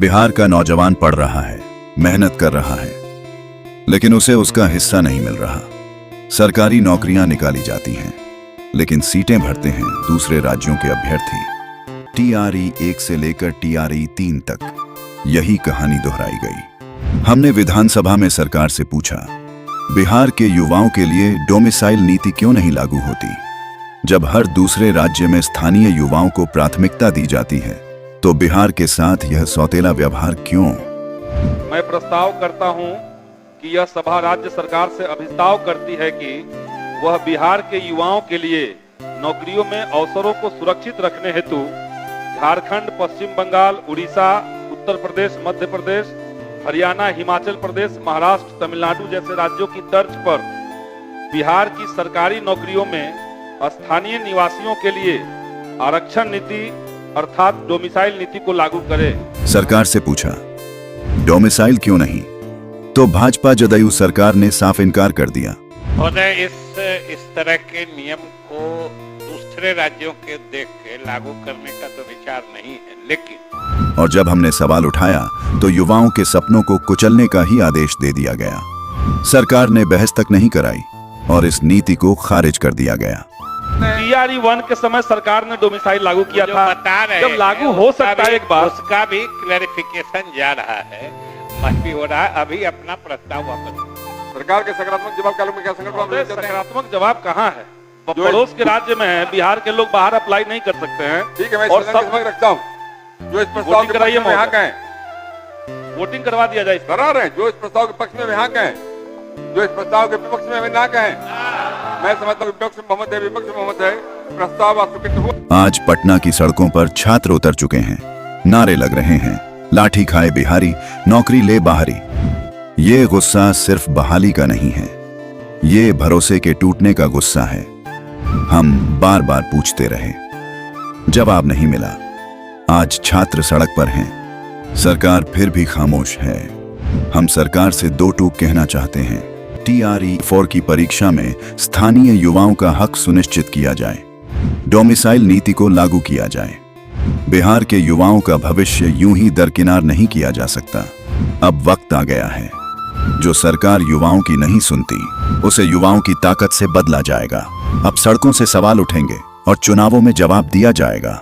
बिहार का नौजवान पढ़ रहा है, मेहनत कर रहा है, लेकिन उसे उसका हिस्सा नहीं मिल रहा। सरकारी नौकरियां निकाली जाती हैं, लेकिन सीटें भरते हैं दूसरे राज्यों के अभ्यर्थी। टीआरई 1 से लेकर टीआरई 3 तक यही कहानी दोहराई गई। हमने विधानसभा में सरकार से पूछा, बिहार के युवाओं के लिए डोमिसाइल नीति क्यों नहीं लागू होती? जब हर दूसरे राज्य में स्थानीय युवाओं को प्राथमिकता दी जाती है, तो बिहार के साथ यह सौतेला व्यवहार क्यों? मैं प्रस्ताव करता हूं कि यह सभा राज्य सरकार से अभिस्ताव करती है कि वह बिहार के युवाओं के लिए नौकरियों में अवसरों को सुरक्षित रखने हेतु झारखंड, पश्चिम बंगाल, उड़ीसा, उत्तर प्रदेश, मध्य प्रदेश, हरियाणा, हिमाचल प्रदेश, महाराष्ट्र, तमिलनाडु जैसे राज्यों की तर्ज पर बिहार की सरकारी नौकरियों में स्थानीय निवासियों के लिए आरक्षण नीति अर्थात डोमिसाइल नीति को लागू करे। सरकार से पूछा, डोमिसाइल क्यों नहीं? तो भाजपा जदयू सरकार ने साफ इनकार कर दिया। इस तरह के नियम को दूसरे राज्यों के देख के लागू करने का तो विचार नहीं है, लेकिन और जब हमने सवाल उठाया तो युवाओं के सपनों को कुचलने का ही आदेश दे दिया गया। सरकार ने बहस तक नहीं कराई और इस नीति को खारिज कर दिया गया। टीआरई 1 के समय सरकार ने डोमिसाइल लागू किया था। जब लागू हो सकता है एक बार, उसका भी क्लैरिफिकेशन जा रहा है, मत भी हो रहा है। अभी अपना प्रस्ताव वापस सरकार के सकारात्मक जवाब कालू में क्या संकट? सकारात्मक जवाब कहाँ है? पड़ोस के राज्य में है, बिहार के लोग बाहर अप्लाई नहीं कर सकते हैं। ठीक है, मैं और सब रखता हूँ। जो इस प्रस्ताव के पक्ष में यहाँ का है, वोटिंग करवा दिया जाए। करा रहे हैं। जो इस प्रस्ताव के पक्ष में यहाँ का है, जो इस प्रस्ताव के विपक्ष में ना कहें। मैं समझता हूँ विपक्ष मोहम्मद है, विपक्ष मोहम्मद है, प्रस्ताव अस्वीकृत हुआ। आज पटना की सड़कों पर छात्र उतर चुके हैं, नारे लग रहे हैं, लाठी खाए बिहारी, नौकरी ले बाहरी। ये गुस्सा सिर्फ बहाली का नहीं है, ये भरोसे के टूटने का गुस्सा है। हम बार बार पूछते रहे, जवाब नहीं मिला। आज छात्र सड़क पर हैं, सरकार फिर भी खामोश है। हम सरकार से दो टूक कहना चाहते हैं। टीआरई 4 की परीक्षा में स्थानीय युवाओं का हक सुनिश्चित किया जाए, डोमिसाइल नीति को लागू किया जाए। बिहार के युवाओं का भविष्य यूं ही दरकिनार नहीं किया जा सकता। अब वक्त आ गया है। जो सरकार युवाओं की नहीं सुनती, उसे युवाओं की ताकत से बदला जाएगा। अब सड़कों से सवाल उठेंगे और चुनावों में जवाब दिया जाएगा।